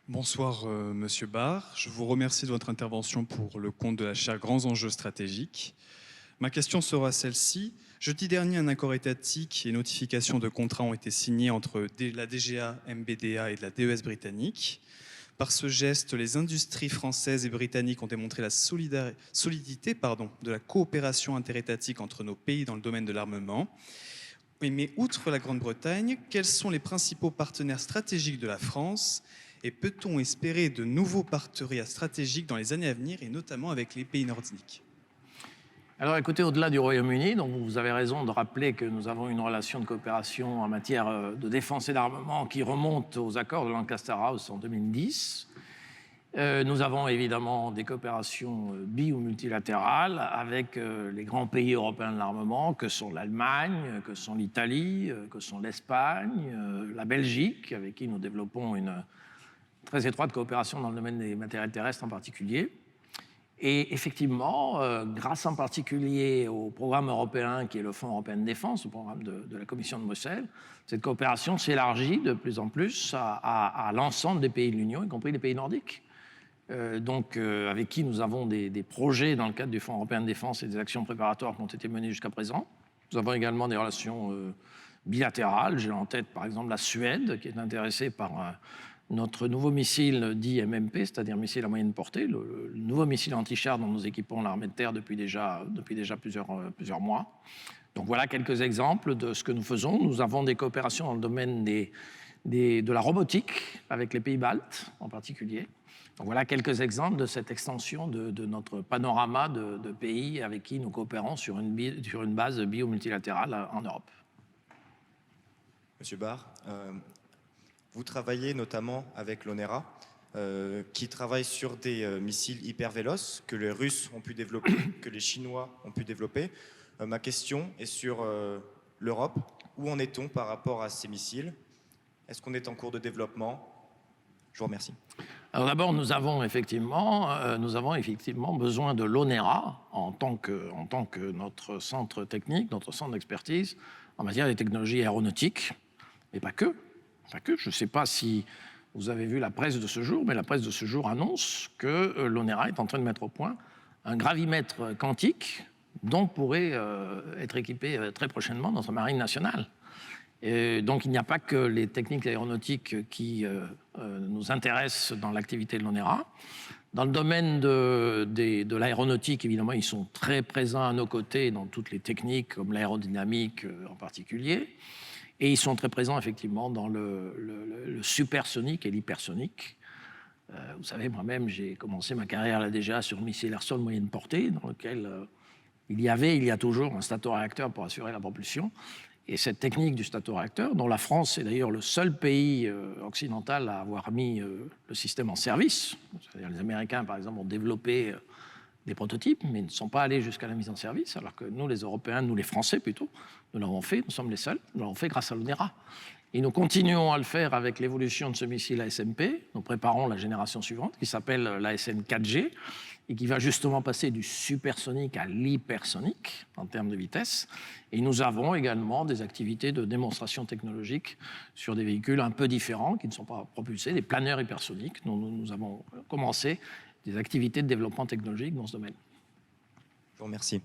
Bonsoir, Monsieur Barr. Je vous remercie de votre intervention pour le compte de la chaire Grands enjeux stratégiques. Ma question sera celle-ci. Jeudi dernier, un accord étatique et notification de contrat ont été signés entre la DGA, MBDA et la DES britannique. Par ce geste, les industries françaises et britanniques ont démontré la solidité de la coopération interétatique entre nos pays dans le domaine de l'armement. Oui, mais outre la Grande-Bretagne, quels sont les principaux partenaires stratégiques de la France et peut-on espérer de nouveaux partenariats stratégiques dans les années à venir et notamment avec les pays nordiques? Alors écoutez, au-delà du Royaume-Uni, donc vous avez raison de rappeler que nous avons une relation de coopération en matière de défense et d'armement qui remonte aux accords de Lancaster House en 2010. Nous avons évidemment des coopérations bi- ou multilatérales avec les grands pays européens de l'armement, que sont l'Allemagne, que sont l'Italie, que sont l'Espagne, la Belgique, avec qui nous développons une très étroite coopération dans le domaine des matériels terrestres en particulier. Et effectivement, grâce en particulier au programme européen qui est le Fonds européen de défense, le programme de la Commission de Bruxelles, cette coopération s'élargit de plus en plus à l'ensemble des pays de l'Union, y compris les pays nordiques. Avec qui nous avons des projets dans le cadre du Fonds européen de défense et des actions préparatoires qui ont été menées jusqu'à présent. Nous avons également des relations bilatérales. J'ai en tête, par exemple, la Suède, qui est intéressée par notre nouveau missile dit MMP, c'est-à-dire missile à moyenne portée, le nouveau missile anti-char dont nous équipons l'armée de terre depuis déjà plusieurs mois. Donc voilà quelques exemples de ce que nous faisons. Nous avons des coopérations dans le domaine de la robotique avec les pays baltes en particulier. Donc voilà quelques exemples de cette extension de notre panorama de pays avec qui nous coopérons sur une base bio-multilatérale en Europe. Monsieur Barr, vous travaillez notamment avec l'ONERA, qui travaille sur des missiles hyper véloces que les Russes ont pu développer, que les Chinois ont pu développer. Ma question est sur l'Europe. Où en est-on par rapport à ces missiles? Est-ce qu'on est en cours de développement? Je vous remercie. Alors d'abord, nous avons effectivement besoin de l'ONERA en tant que notre centre technique, notre centre d'expertise en matière de technologies aéronautiques, mais pas que. Je ne sais pas si vous avez vu la presse de ce jour, mais la presse de ce jour annonce que l'ONERA est en train de mettre au point un gravimètre quantique dont pourrait être équipé très prochainement notre marine nationale. Et donc il n'y a pas que les techniques aéronautiques qui nous intéressent dans l'activité de l'ONERA. Dans le domaine de l'aéronautique, évidemment, ils sont très présents à nos côtés dans toutes les techniques, comme l'aérodynamique en particulier. Et ils sont très présents, effectivement, dans le supersonique et l'hypersonique. Vous savez, moi-même, j'ai commencé ma carrière là déjà sur le missile air-sol moyenne portée, dans lequel il y a toujours un statoréacteur pour assurer la propulsion. Et cette technique du statoréacteur, dont la France est d'ailleurs le seul pays occidental à avoir mis le système en service, c'est-à-dire les Américains, par exemple, ont développé des prototypes, mais ne sont pas allés jusqu'à la mise en service, alors que nous, les Européens, nous les Français plutôt, nous l'avons fait, nous sommes les seuls, nous l'avons fait grâce à l'ONERA. Et nous continuons à le faire avec l'évolution de ce missile ASMP. Nous préparons la génération suivante, qui s'appelle l'ASN 4G, et qui va justement passer du supersonique à l'hypersonique en termes de vitesse. Et nous avons également des activités de démonstration technologique sur des véhicules un peu différents, qui ne sont pas propulsés, des planeurs hypersoniques. Nous avons commencé des activités de développement technologique dans ce domaine. Je vous remercie.